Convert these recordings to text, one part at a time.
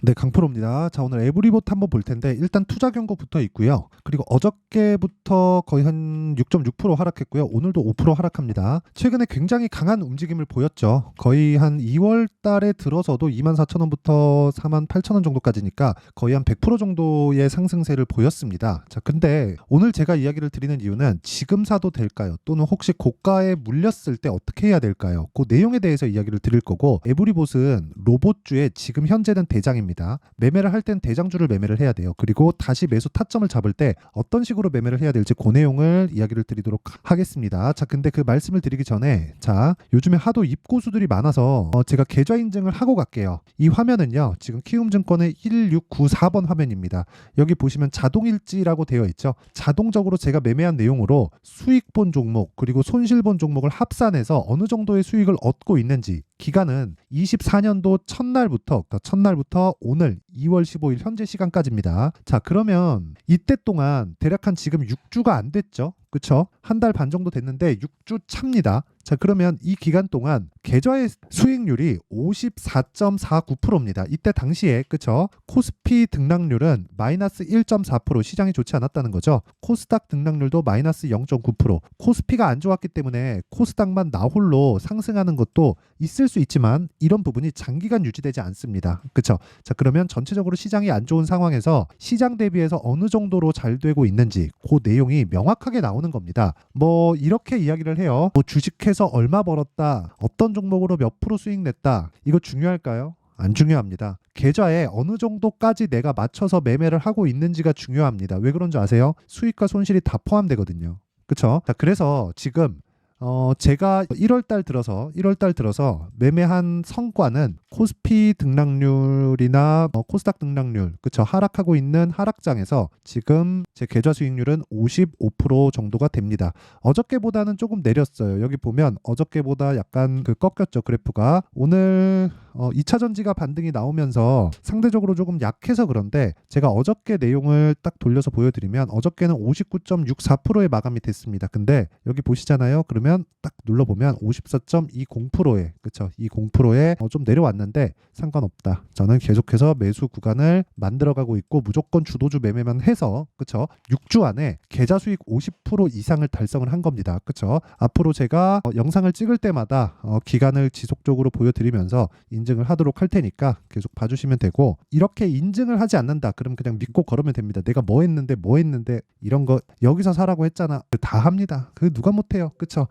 네, 강프로입니다. 자, 오늘 에브리봇 한번 볼 텐데 일단 투자 경고부터 있고요. 그리고 어저께부터 거의 한 6.6% 하락했고요. 오늘도 5% 하락합니다. 최근에 굉장히 강한 움직임을 보였죠. 거의 한 2월 달에 들어서도 24,000원부터 48,000원 정도까지니까 거의 한 100% 정도의 상승세를 보였습니다. 자, 근데 오늘 제가 이야기를 드리는 이유는 지금 사도 될까요? 또는 혹시 고가에 물렸을 때 어떻게 해야 될까요? 그 내용에 대해서 이야기를 드릴 거고, 에브리봇은 로봇주의 지금 현재는 대장입니다. 매매를 할 땐 대장주를 매매를 해야 돼요. 그리고 다시 매수 타점을 잡을 때 어떤 식으로 매매를 해야 될지 그 내용을 이야기를 드리도록 하겠습니다. 자, 근데 그 말씀을 드리기 전에, 자, 요즘에 하도 입고수들이 많아서 제가 계좌 인증을 하고 갈게요. 이 화면은요, 지금 키움증권의 1694번 화면입니다. 여기 보시면 자동일지라고 되어 있죠. 자동적으로 제가 매매한 내용으로 수익 본 종목 그리고 손실 본 종목을 합산해서 어느 정도의 수익을 얻고 있는지, 기간은 24년도 첫날부터 오늘 2월 15일 현재 시간까지입니다. 자, 그러면 이때 동안 대략 한 지금 6주가 안 됐죠. 그쵸? 한 달 반 정도 됐는데 6주 차입니다. 자, 그러면 이 기간 동안 계좌의 수익률이 54.49%입니다. 이때 당시에, 그쵸? 코스피 등락률은 마이너스 1.4%, 시장이 좋지 않았다는 거죠. 코스닥 등락률도 마이너스 0.9%. 코스피가 안 좋았기 때문에 코스닥만 나홀로 상승하는 것도 있을 수 있지만 이런 부분이 장기간 유지되지 않습니다. 그쵸? 자, 그러면 전체적으로 시장이 안 좋은 상황에서 시장 대비해서 어느 정도로 잘 되고 있는지 그 내용이 명확하게 나오는 겁니다. 뭐 이렇게 이야기를 해요. 뭐 주식해서 얼마 벌었다, 어떤 종목으로 몇 프로 수익 냈다, 이거 중요할까요? 안 중요합니다. 계좌에 어느 정도까지 내가 맞춰서 매매를 하고 있는지가 중요합니다. 왜 그런 줄 아세요? 수익과 손실이 다 포함되거든요. 그쵸? 자, 그래서 지금 제가 1월 달 들어서 매매한 성과는 코스피 등락률이나 코스닥 등락률, 그쵸, 하락하고 있는 하락장에서 지금 제 계좌 수익률은 55% 정도가 됩니다. 어저께보다는 조금 내렸어요. 여기 보면 어저께보다 약간 꺾였죠, 그래프가. 오늘 2차 전지가 반등이 나오면서 상대적으로 조금 약해서 그런데, 제가 어저께 내용을 딱 돌려서 보여드리면 어저께는 59.64%에 마감이 됐습니다. 근데 여기 보시잖아요. 그러면 딱 눌러보면 54.20%에, 그쵸, 20%에 좀 내려왔는데 상관없다. 저는 계속해서 매수 구간을 만들어가고 있고 무조건 주도주 매매만 해서, 그쵸, 6주 안에 계좌 수익 50% 이상을 달성을 한 겁니다. 그쵸. 앞으로 제가 영상을 찍을 때마다 기간을 지속적으로 보여드리면서 인증을 하도록 할 테니까 계속 봐주시면 되고, 이렇게 인증을 하지 않는다 그럼 그냥 믿고 걸으면 됩니다. 내가 뭐 했는데 이런 거 여기서 사라고 했잖아, 다 합니다. 그 누가 못해요. 그쵸.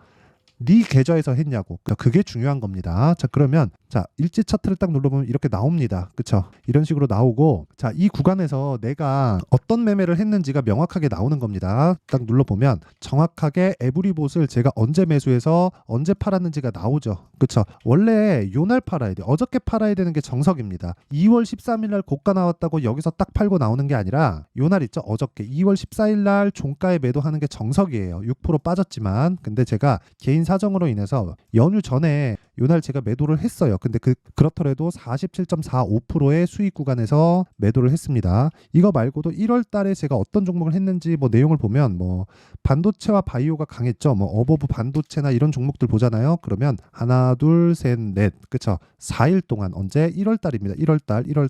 네 계좌에서 했냐고. 그게 중요한 겁니다. 자, 그러면 자, 일지 차트를 딱 눌러보면 이렇게 나옵니다. 그쵸? 이런 식으로 나오고, 자, 이 구간에서 내가 어떤 매매를 했는지가 명확하게 나오는 겁니다. 딱 눌러보면 정확하게 에브리봇을 제가 언제 매수해서 언제 팔았는지가 나오죠. 그쵸? 원래 요날 팔아야 돼. 어저께 팔아야 되는 게 정석입니다. 2월 13일 날 고가 나왔다고 여기서 딱 팔고 나오는 게 아니라 요날 있죠? 어저께 2월 14일 날 종가에 매도하는 게 정석이에요. 6% 빠졌지만. 근데 제가 개인 사정으로 인해서 연휴 전에 요날 제가 매도를 했어요. 근데 그렇더라도 47.45%의 수익 구간에서 매도를 했습니다. 이거 말고도 1월 달에 제가 어떤 종목을 했는지 뭐 내용을 보면 뭐 반도체와 바이오가 강했죠. 뭐 어버브 반도체나 이런 종목들 보잖아요. 그러면 하나, 둘, 셋, 넷, 그쵸? 4일 동안, 언제? 1월 달입니다. 1월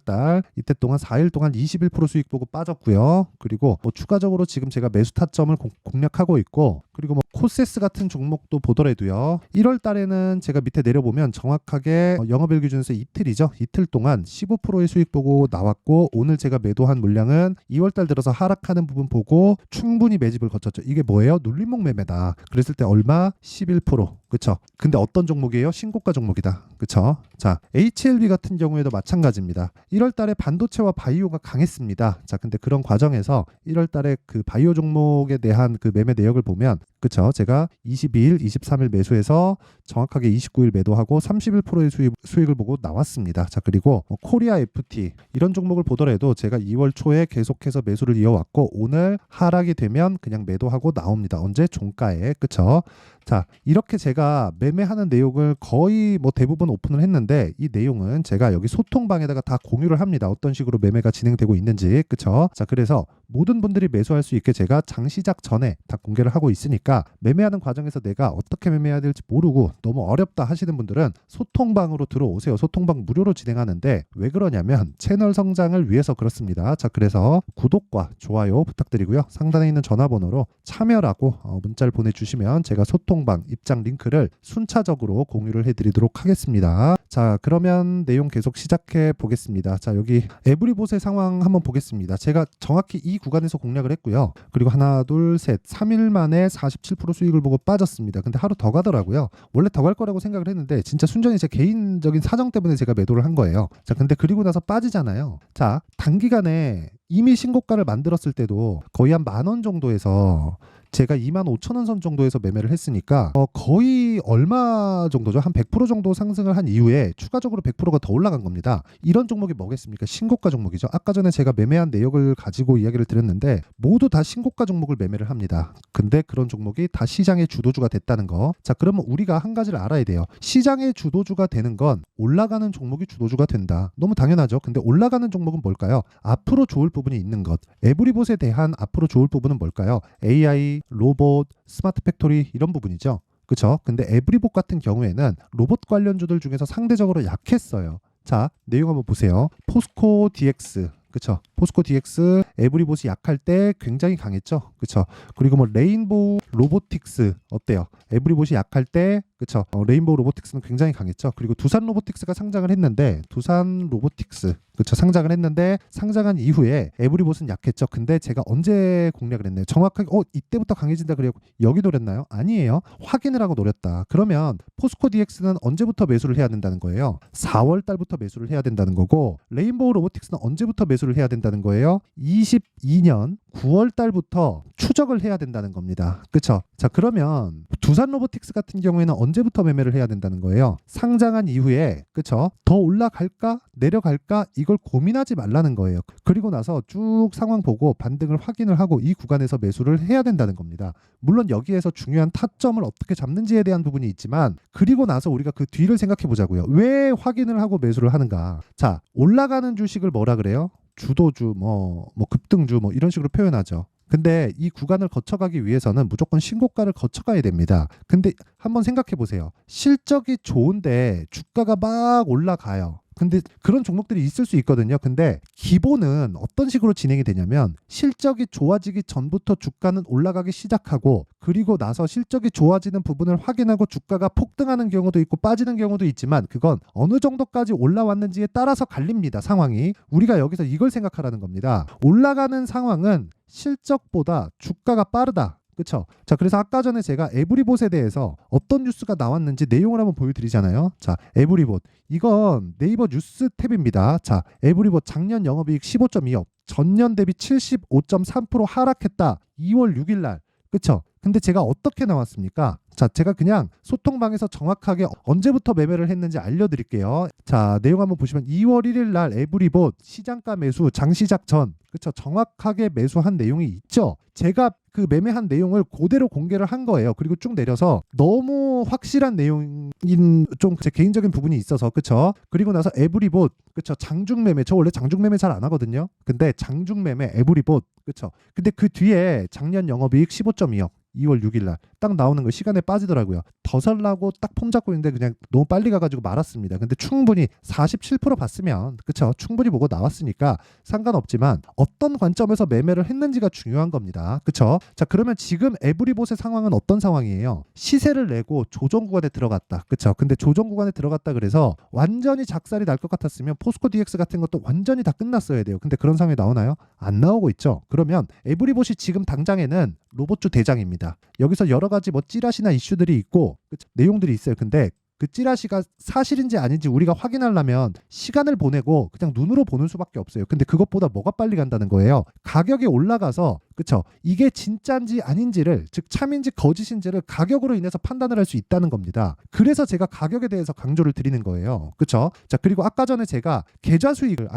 달 이때 동안 4일 동안 21% 수익 보고 빠졌고요. 그리고 뭐 추가적으로 지금 제가 매수 타점을 공략하고 있고, 그리고 뭐 코세스 같은 종목도 보더라도요. 1월 달에는 제가 밑에 내려보면 정확하게 영업일 기준에서 이틀이죠. 이틀 동안 15%의 수익 보고 나왔고, 오늘 제가 매도한 물량은 2월 달 들어서 하락하는 부분 보고 충분히 매집을 거쳤죠. 이게 뭐예요? 눌림목 매매다. 그랬을 때 얼마? 11%. 그쵸? 근데 어떤 종목이에요? 신고가 종목이다. 그쵸? 자, HLB 같은 경우에도 마찬가지입니다. 1월 달에 반도체와 바이오가 강했습니다. 자, 근데 그런 과정에서 1월 달에 그 바이오 종목에 대한 그 매매 내역을 보면, 그쵸, 제가 22일, 23일 매수해서 정확하게 29일 매도하고 31%의 수익을 보고 나왔습니다. 자, 그리고 코리아 FT 이런 종목을 보더라도 제가 2월 초에 계속해서 매수를 이어왔고, 오늘 하락이 되면 그냥 매도하고 나옵니다. 언제? 종가에. 그쵸? 자, 이렇게 제가 매매하는 내용을 거의 뭐 대부분 오픈을 했는데, 이 내용은 제가 여기 소통방에다가 다 공유를 합니다. 어떤 식으로 매매가 진행되고 있는지. 그쵸? 자, 그래서 모든 분들이 매수할 수 있게 제가 장 시작 전에 다 공개를 하고 있으니까 매매하는 과정에서 내가 어떻게 매매해야 될지 모르고 너무 어렵다 하시는 분들은 소통방으로 들어오세요. 소통방 무료로 진행하는데 왜 그러냐면 채널 성장을 위해서 그렇습니다. 자, 그래서 구독과 좋아요 부탁드리고요. 상단에 있는 전화번호로 참여라고 문자를 보내주시면 제가 소통방 입장 링크를 순차적으로 공유를 해드리도록 하겠습니다. 자, 그러면 내용 계속 시작해 보겠습니다. 자, 여기 에브리봇의 상황 한번 보겠습니다. 제가 정확히 이 구간에서 공략을 했고요. 그리고 하나, 둘, 셋, 3일 만에 47% 수익을 보고 빠졌습니다. 근데 하루 더 가더라고요. 원래 더 갈 거라고 생각을 했는데 진짜 순전히 제 개인적인 사정 때문에 제가 매도를 한 거예요. 자, 근데 그리고 나서 빠지잖아요. 자, 단기간에 이미 신고가를 만들었을 때도 거의 한 10,000원 정도에서 제가 25,000원 선 정도에서 매매를 했으니까 거의 얼마 정도죠? 한 100% 정도 상승을 한 이후에 추가적으로 100%가 더 올라간 겁니다. 이런 종목이 뭐겠습니까? 신고가 종목이죠. 아까 전에 제가 매매한 내역을 가지고 이야기를 드렸는데 모두 다 신고가 종목을 매매를 합니다. 근데 그런 종목이 다 시장의 주도주가 됐다는 거. 자, 그러면 우리가 한 가지를 알아야 돼요. 시장의 주도주가 되는 건 올라가는 종목이 주도주가 된다. 너무 당연하죠. 근데 올라가는 종목은 뭘까요? 앞으로 좋을 부분이 있는 것. 에브리봇에 대한 앞으로 좋을 부분은 뭘까요? AI, 로봇, 스마트 팩토리 이런 부분이죠. 그렇죠? 근데 에브리봇 같은 경우에는 로봇 관련주들 중에서 상대적으로 약했어요. 자, 내용 한번 보세요. 포스코 DX, 그렇죠? 포스코 DX, 에브리봇이 약할 때 굉장히 강했죠. 그렇죠? 그리고 뭐 레인보우 로보틱스 어때요? 에브리봇이 약할 때, 그렇죠? 레인보우 로보틱스는 굉장히 강했죠. 그리고 두산 로보틱스가 상장을 했는데 두산 로보틱스, 그렇죠? 상장을 했는데 상장한 이후에 에브리봇은 약했죠. 근데 제가 언제 공략을 했나요? 정확하게 이때부터 강해진다 그래요. 여기 노렸나요? 아니에요. 확인을 하고 노렸다. 그러면 포스코 DX는 언제부터 매수를 해야 된다는 거예요? 4월 달부터 매수를 해야 된다는 거고 레인보우 로보틱스는 언제부터 매수를 해야 된다는 거예요? 22년 9월 달부터 추적을 해야 된다는 겁니다. 그렇죠? 자, 그러면 두산 로보틱스 같은 경우에는 언제부터 매매를 해야 된다는 거예요? 상장한 이후에, 그렇죠? 더 올라갈까? 내려갈까? 이걸 고민하지 말라는 거예요. 그리고 나서 쭉 상황 보고 반등을 확인을 하고 이 구간에서 매수를 해야 된다는 겁니다. 물론 여기에서 중요한 타점을 어떻게 잡는지에 대한 부분이 있지만 그리고 나서 우리가 그 뒤를 생각해 보자고요. 왜 확인을 하고 매수를 하는가? 자, 올라가는 주식을 뭐라 그래요? 주도주, 뭐 급등주, 뭐 이런 식으로 표현하죠. 근데 이 구간을 거쳐가기 위해서는 무조건 신고가를 거쳐가야 됩니다. 근데 한번 생각해 보세요. 실적이 좋은데 주가가 막 올라가요. 근데 그런 종목들이 있을 수 있거든요. 근데 기본은 어떤 식으로 진행이 되냐면 실적이 좋아지기 전부터 주가는 올라가기 시작하고 그리고 나서 실적이 좋아지는 부분을 확인하고 주가가 폭등하는 경우도 있고 빠지는 경우도 있지만 그건 어느 정도까지 올라왔는지에 따라서 갈립니다. 상황이. 우리가 여기서 이걸 생각하라는 겁니다. 올라가는 상황은 실적보다 주가가 빠르다. 그렇죠? 자, 그래서 아까 전에 제가 에브리봇에 대해서 어떤 뉴스가 나왔는지 내용을 한번 보여드리잖아요. 자, 에브리봇 이건 네이버 뉴스 탭입니다. 자, 에브리봇 작년 영업이익 15.2억, 전년 대비 75.3% 하락했다. 2월 6일 날. 그렇죠? 근데 제가 어떻게 나왔습니까? 자, 제가 그냥 소통방에서 정확하게 언제부터 매매를 했는지 알려드릴게요. 자, 내용 한번 보시면 2월 1일 날 에브리봇 시장가 매수 장시작 전, 그렇죠? 정확하게 매수한 내용이 있죠. 제가 그 매매한 내용을 그대로 공개를 한 거예요. 그리고 쭉 내려서 너무 확실한 내용인 좀 제 개인적인 부분이 있어서, 그렇죠? 그리고 나서 에브리봇, 그렇죠? 장중 매매, 저 원래 장중 매매 잘 안 하거든요. 근데 장중 매매 에브리봇, 그렇죠? 근데 그 뒤에 작년 영업이익 15.2억 2월 6일 날 딱 나오는 거 시간에 빠지더라고요. 더 살라고 딱 폼 잡고 있는데 그냥 너무 빨리 가가지고 말았습니다. 근데 충분히 47% 봤으면, 그쵸? 충분히 보고 나왔으니까 상관없지만 어떤 관점에서 매매를 했는지가 중요한 겁니다. 그쵸? 자, 그러면 지금 에브리봇의 상황은 어떤 상황이에요? 시세를 내고 조정 구간에 들어갔다. 그쵸? 근데 조정 구간에 들어갔다 그래서 완전히 작살이 날 것 같았으면 포스코 DX 같은 것도 완전히 다 끝났어야 돼요. 근데 그런 상황이 나오나요? 안 나오고 있죠. 그러면 에브리봇이 지금 당장에는 로봇주 대장입니다. 여기서 여러 가지 뭐 찌라시나 이슈들이 있고 내용들이 있어요. 근데 그 찌라시가 사실인지 아닌지 우리가 확인하려면 시간을 보내고 그냥 눈으로 보는 수밖에 없어요. 근데 그것보다 뭐가 빨리 간다는 거예요? 가격이 올라가서, 그쵸? 이게 진짜인지 아닌지를, 즉 참인지 거짓인지를 가격으로 인해서 판단을 할 수 있다는 겁니다. 그래서 제가 가격에 대해서 강조를 드리는 거예요. 그쵸? 자, 그리고 아까 전에 제가 계좌 수익을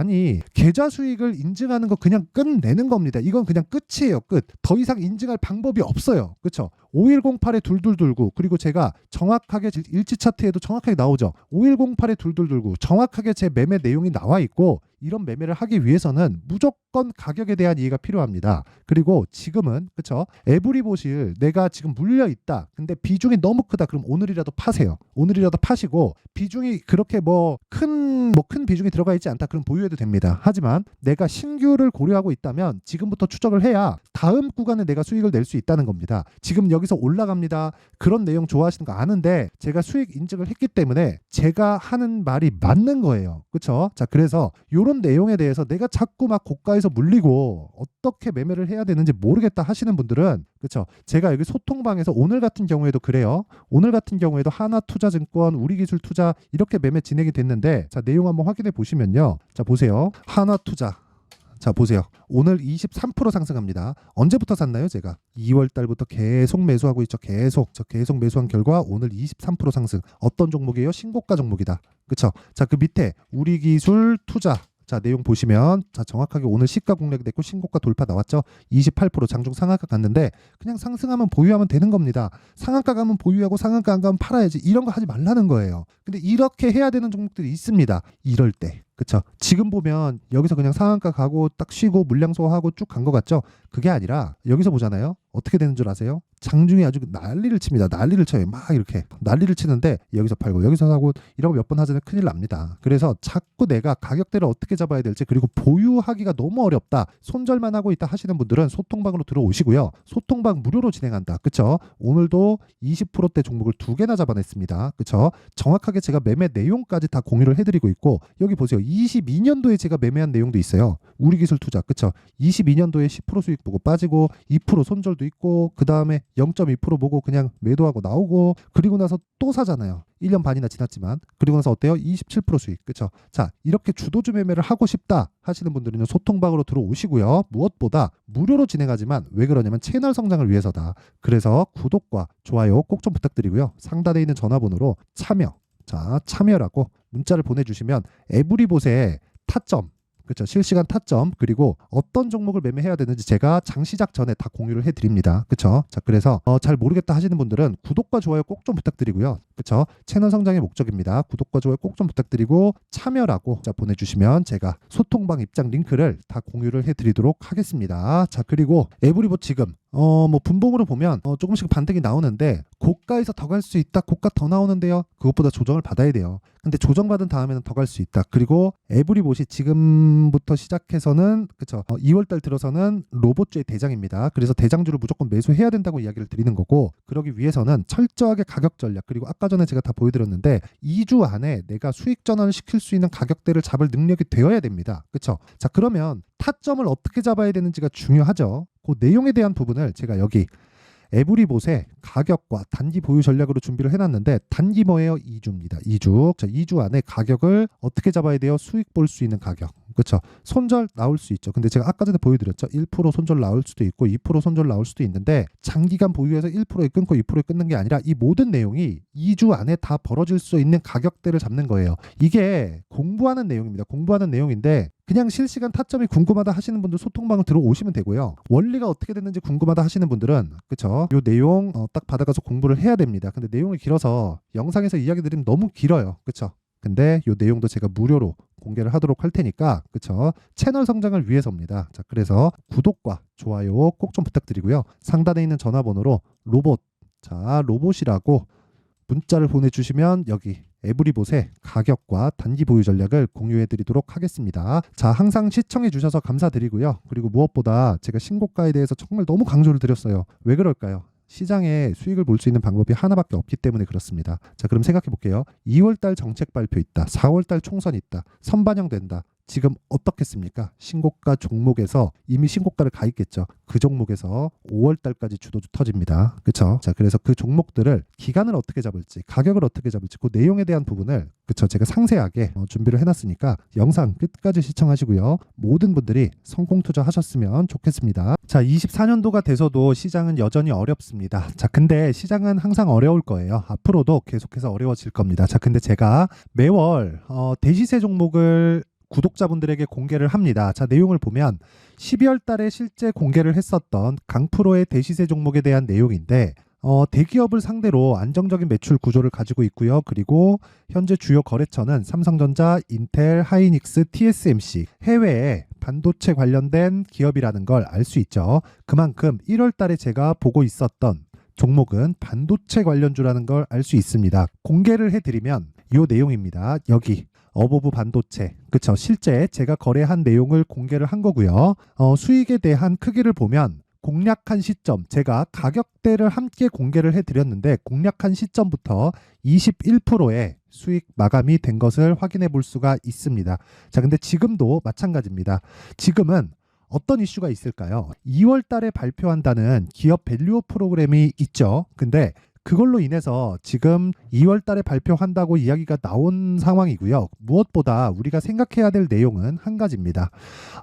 인증하는 거 그냥 끝내는 겁니다. 이건 그냥 끝이에요. 끝. 더 이상 인증할 방법이 없어요. 그쵸? 5108에 둘둘 돌고, 그리고 제가 정확하게 일치 차트에도 정확하게 나오죠. 5108에 둘둘 돌고 정확하게 제 매매 내용이 나와 있고 이런 매매를 하기 위해서는 무조건 가격에 대한 이해가 필요합니다. 그리고 지금은 그쵸? 에브리보실 내가 지금 물려 있다. 근데 비중이 너무 크다. 그럼 오늘이라도 파세요. 오늘이라도 파시고 비중이 그렇게 큰 비중이 들어가 있지 않다. 그럼 보유해도 됩니다. 하지만 내가 신규를 고려하고 있다면 지금부터 추적을 해야 다음 구간에 내가 수익을 낼 수 있다는 겁니다. 지금 여기서 올라갑니다. 그런 내용 좋아하시는 거 아는데 제가 수익 인증을 했기 때문에 제가 하는 말이 맞는 거예요. 그쵸? 자, 그래서 이런 내용에 대해서 내가 자꾸 막 고가에서 물리고 어떻게 매매를 해야 되는지 모르겠다 하시는 분들은 그쵸? 제가 여기 소통방에서 오늘 같은 경우에도 그래요. 오늘 같은 경우에도 하나투자증권, 우리기술투자 이렇게 매매 진행이 됐는데 자, 내용 한번 확인해 보시면요. 자, 보세요. 하나투자. 자, 보세요. 오늘 23% 상승합니다. 언제부터 샀나요, 제가? 2월 달부터 계속 매수하고 있죠. 계속 매수한 결과 오늘 23% 상승. 어떤 종목이에요? 신고가 종목이다. 그쵸? 자, 그 밑에 우리기술 투자. 자, 내용 보시면 자, 정확하게 오늘 시가 공략이 됐고 신고가 돌파 나왔죠. 28% 장중 상한가 갔는데 그냥 상승하면 보유하면 되는 겁니다. 상한가 가면 보유하고 상한가 안 가면 팔아야지. 이런 거 하지 말라는 거예요. 근데 이렇게 해야 되는 종목들이 있습니다. 이럴 때. 그쵸? 지금 보면 여기서 그냥 상한가 가고 딱 쉬고 물량 소화하고 쭉 간 것 같죠? 그게 아니라 여기서 보잖아요. 어떻게 되는 줄 아세요? 장중에 아주 난리를 칩니다. 난리를 쳐요. 막 이렇게 난리를 치는데 여기서 팔고 여기서 사고 이런 거 몇 번 하자면 큰일 납니다. 그래서 자꾸 내가 가격대를 어떻게 잡아야 될지 그리고 보유하기가 너무 어렵다. 손절만 하고 있다 하시는 분들은 소통방으로 들어오시고요. 소통방 무료로 진행한다. 그쵸? 오늘도 20%대 종목을 2개나 잡아냈습니다. 그쵸? 정확하게 제가 매매 내용까지 다 공유를 해드리고 있고 여기 보세요. 22년도에 제가 매매한 내용도 있어요. 우리기술 투자. 그쵸? 22년도에 10% 수익 보고 빠지고 2% 손절도 있고 그 다음에 0.2% 보고 그냥 매도하고 나오고 그리고 나서 또 사잖아요. 1년 반이나 지났지만 그리고 나서 어때요? 27% 수익. 그쵸? 자, 이렇게 주도주 매매를 하고 싶다 하시는 분들은 소통방으로 들어오시고요. 무엇보다 무료로 진행하지만 왜 그러냐면 채널 성장을 위해서다. 그래서 구독과 좋아요 꼭 좀 부탁드리고요. 상단에 있는 전화번호로 참여라고 문자를 보내주시면 에브리봇의 타점 그렇죠. 실시간 타점 그리고 어떤 종목을 매매해야 되는지 제가 장 시작 전에 다 공유를 해드립니다. 그렇죠. 자, 그래서 잘 모르겠다 하시는 분들은 구독과 좋아요 꼭 좀 부탁드리고요. 그렇죠. 채널 성장의 목적입니다. 구독과 좋아요 꼭 좀 부탁드리고 참여라고 자 보내주시면 제가 소통방 입장 링크를 다 공유를 해드리도록 하겠습니다. 자, 그리고 에브리봇 지금 분봉으로 보면 조금씩 반등이 나오는데 고가에서 더 갈 수 있다. 고가 더 나오는데요. 그것보다 조정을 받아야 돼요. 근데 조정받은 다음에는 더 갈 수 있다. 그리고 에브리봇이 지금부터 시작해서는 그쵸 2월달 들어서는 로봇주의 대장입니다. 그래서 대장주를 무조건 매수해야 된다고 이야기를 드리는 거고 그러기 위해서는 철저하게 가격 전략 그리고 아까 전에 제가 다 보여드렸는데 2주 안에 내가 수익 전환을 시킬 수 있는 가격대를 잡을 능력이 되어야 됩니다. 그쵸? 자, 그러면 타점을 어떻게 잡아야 되는지가 중요하죠. 그 내용에 대한 부분을 제가 여기 에브리봇의 가격과 단기 보유 전략으로 준비를 해놨는데 단기 뭐예요? 2주입니다. 2주. 자, 2주 안에 가격을 어떻게 잡아야 돼요? 수익 볼 수 있는 가격. 그렇죠. 손절 나올 수 있죠. 근데 제가 아까 전에 보여드렸죠. 1% 손절 나올 수도 있고 2% 손절 나올 수도 있는데 장기간 보유해서 1%에 끊고 2%에 끊는 게 아니라 이 모든 내용이 2주 안에 다 벌어질 수 있는 가격대를 잡는 거예요. 이게 공부하는 내용입니다. 공부하는 내용인데 그냥 실시간 타점이 궁금하다 하시는 분들 소통방을 들어오시면 되고요. 원리가 어떻게 됐는지 궁금하다 하시는 분들은 그쵸? 요 내용 딱 받아가서 공부를 해야 됩니다. 근데 내용이 길어서 영상에서 이야기 드리면 너무 길어요. 그쵸? 근데 요 내용도 제가 무료로 공개를 하도록 할 테니까 그쵸? 채널 성장을 위해서입니다. 자, 그래서 구독과 좋아요 꼭 좀 부탁드리고요. 상단에 있는 전화번호로 로봇 로봇이라고 문자를 보내주시면 여기 에브리봇의 가격과 단기 보유 전략을 공유해 드리도록 하겠습니다. 자, 항상 시청해 주셔서 감사드리고요. 그리고 무엇보다 제가 신고가에 대해서 정말 너무 강조를 드렸어요. 왜 그럴까요? 시장에 수익을 볼 수 있는 방법이 하나밖에 없기 때문에 그렇습니다. 자, 그럼 생각해 볼게요. 2월달 정책 발표 있다. 4월달 총선 있다. 선반영된다. 지금 어떻겠습니까? 신고가 종목에서 이미 신고가를 가 있겠죠. 그 종목에서 5월달까지 주도주 터집니다. 그렇죠? 자, 그래서 그 종목들을 기간을 어떻게 잡을지, 가격을 어떻게 잡을지 그 내용에 대한 부분을 그렇죠? 제가 상세하게 준비를 해놨으니까 영상 끝까지 시청하시고요. 모든 분들이 성공 투자하셨으면 좋겠습니다. 자, 24년도가 돼서도 시장은 여전히 어렵습니다. 자, 근데 시장은 항상 어려울 거예요. 앞으로도 계속해서 어려워질 겁니다. 자, 근데 제가 매월 대시세 종목을 구독자분들에게 공개를 합니다. 자, 내용을 보면 12월 달에 실제 공개를 했었던 강프로의 대시세 종목에 대한 내용인데 대기업을 상대로 안정적인 매출 구조를 가지고 있고요. 그리고 현재 주요 거래처는 삼성전자, 인텔, 하이닉스, TSMC, 해외에 반도체 관련된 기업이라는 걸 알 수 있죠. 그만큼 1월 달에 제가 보고 있었던 종목은 반도체 관련주라는 걸 알 수 있습니다. 공개를 해드리면 이 내용입니다. 여기 어보브 반도체, 그쵸? 실제 제가 거래한 내용을 공개를 한 거고요. 수익에 대한 크기를 보면 공략한 시점, 제가 가격대를 함께 공개를 해드렸는데 공략한 시점부터 21%의 수익 마감이 된 것을 확인해 볼 수가 있습니다. 자, 근데 지금도 마찬가지입니다. 지금은 어떤 이슈가 있을까요? 2월 달에 발표한다는 기업 밸류업 프로그램이 있죠. 근데 그걸로 인해서 지금 2월 달에 발표한다고 이야기가 나온 상황이고요. 무엇보다 우리가 생각해야 될 내용은 한 가지입니다.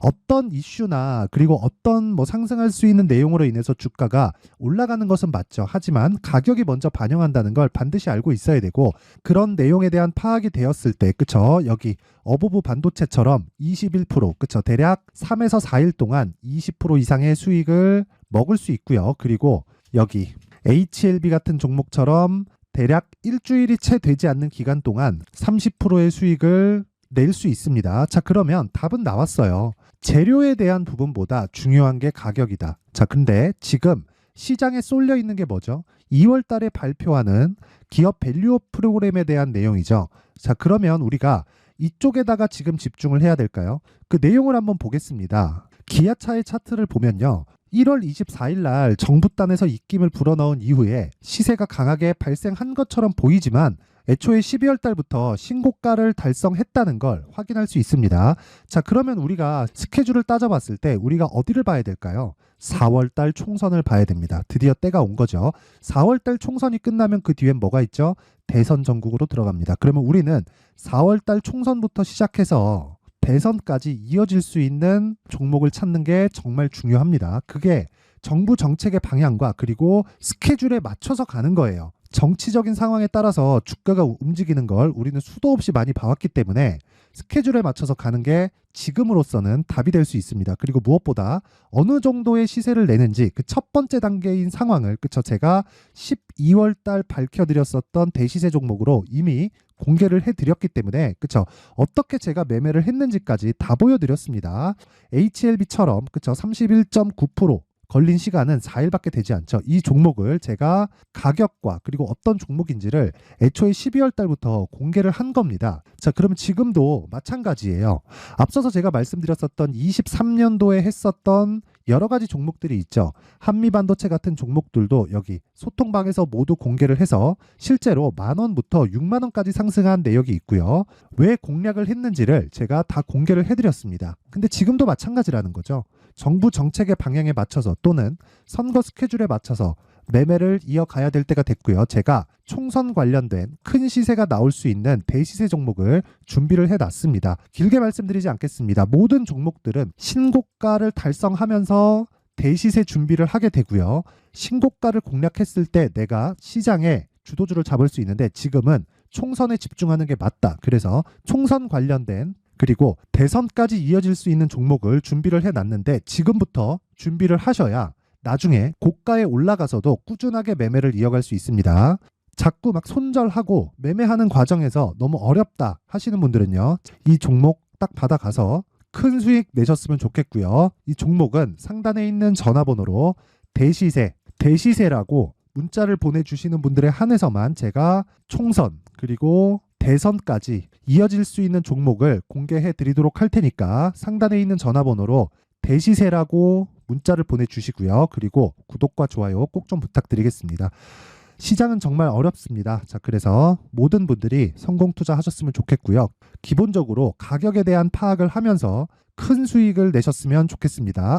어떤 이슈나 그리고 어떤 상승할 수 있는 내용으로 인해서 주가가 올라가는 것은 맞죠. 하지만 가격이 먼저 반영한다는 걸 반드시 알고 있어야 되고, 그런 내용에 대한 파악이 되었을 때, 그쵸? 여기 어보브 반도체처럼 21%, 그쵸? 대략 3에서 4일 동안 20% 이상의 수익을 먹을 수 있고요. 그리고 여기 HLB 같은 종목처럼 대략 일주일이 채 되지 않는 기간 동안 30%의 수익을 낼 수 있습니다. 자, 그러면 답은 나왔어요. 재료에 대한 부분보다 중요한 게 가격이다. 자, 근데 지금 시장에 쏠려 있는 게 뭐죠? 2월 달에 발표하는 기업 밸류업 프로그램에 대한 내용이죠. 자, 그러면 우리가 이쪽에다가 지금 집중을 해야 될까요? 그 내용을 한번 보겠습니다. 기아차의 차트를 보면요. 1월 24일 날 정부단에서 입김을 불어넣은 이후에 시세가 강하게 발생한 것처럼 보이지만 애초에 12월 달부터 신고가를 달성했다는 걸 확인할 수 있습니다. 자, 그러면 우리가 스케줄을 따져봤을 때 우리가 어디를 봐야 될까요? 4월 달 총선을 봐야 됩니다. 드디어 때가 온 거죠. 4월 달 총선이 끝나면 그 뒤엔 뭐가 있죠? 대선 전국으로 들어갑니다. 그러면 우리는 4월 달 총선부터 시작해서 대선까지 이어질 수 있는 종목을 찾는 게 정말 중요합니다. 그게 정부 정책의 방향과 그리고 스케줄에 맞춰서 가는 거예요. 정치적인 상황에 따라서 주가가 움직이는 걸 우리는 수도 없이 많이 봐왔기 때문에 스케줄에 맞춰서 가는 게 지금으로서는 답이 될 수 있습니다. 그리고 무엇보다 어느 정도의 시세를 내는지 그 첫 번째 단계인 상황을, 그쵸? 제가 12월 달 밝혀드렸었던 대시세 종목으로 이미 공개를 해드렸기 때문에, 그쵸? 어떻게 제가 매매를 했는지까지 다 보여드렸습니다. HLB처럼, 그쵸? 31.9% 걸린 시간은 4일밖에 되지 않죠. 이 종목을 제가 가격과 그리고 어떤 종목인지를 애초에 12월 달부터 공개를 한 겁니다. 자, 그러면 지금도 마찬가지예요. 앞서서 제가 말씀드렸었던 23년도에 했었던 여러 가지 종목들이 있죠. 한미반도체 같은 종목들도 여기 소통방에서 모두 공개를 해서 실제로 10,000원부터 60,000원까지 상승한 내역이 있고요. 왜 공략을 했는지를 제가 다 공개를 해드렸습니다. 근데 지금도 마찬가지라는 거죠. 정부 정책의 방향에 맞춰서 또는 선거 스케줄에 맞춰서 매매를 이어가야 될 때가 됐고요. 제가 총선 관련된 큰 시세가 나올 수 있는 대시세 종목을 준비를 해놨습니다. 길게 말씀드리지 않겠습니다. 모든 종목들은 신고가를 달성하면서 대시세 준비를 하게 되고요. 신고가를 공략했을 때 내가 시장에 주도주를 잡을 수 있는데 지금은 총선에 집중하는 게 맞다. 그래서 총선 관련된 그리고 대선까지 이어질 수 있는 종목을 준비를 해놨는데 지금부터 준비를 하셔야 나중에 고가에 올라가서도 꾸준하게 매매를 이어갈 수 있습니다. 자꾸 막 손절하고 매매하는 과정에서 너무 어렵다 하시는 분들은요. 이 종목 딱 받아가서 큰 수익 내셨으면 좋겠고요. 이 종목은 상단에 있는 전화번호로 대시세라고 문자를 보내주시는 분들에 한해서만 제가 총선 그리고 대선까지 이어질 수 있는 종목을 공개해 드리도록 할 테니까 상단에 있는 전화번호로 대시세라고 문자를 보내주시고요. 그리고 구독과 좋아요 꼭 좀 부탁드리겠습니다. 시장은 정말 어렵습니다. 자, 그래서 모든 분들이 성공 투자하셨으면 좋겠고요. 기본적으로 가격에 대한 파악을 하면서 큰 수익을 내셨으면 좋겠습니다.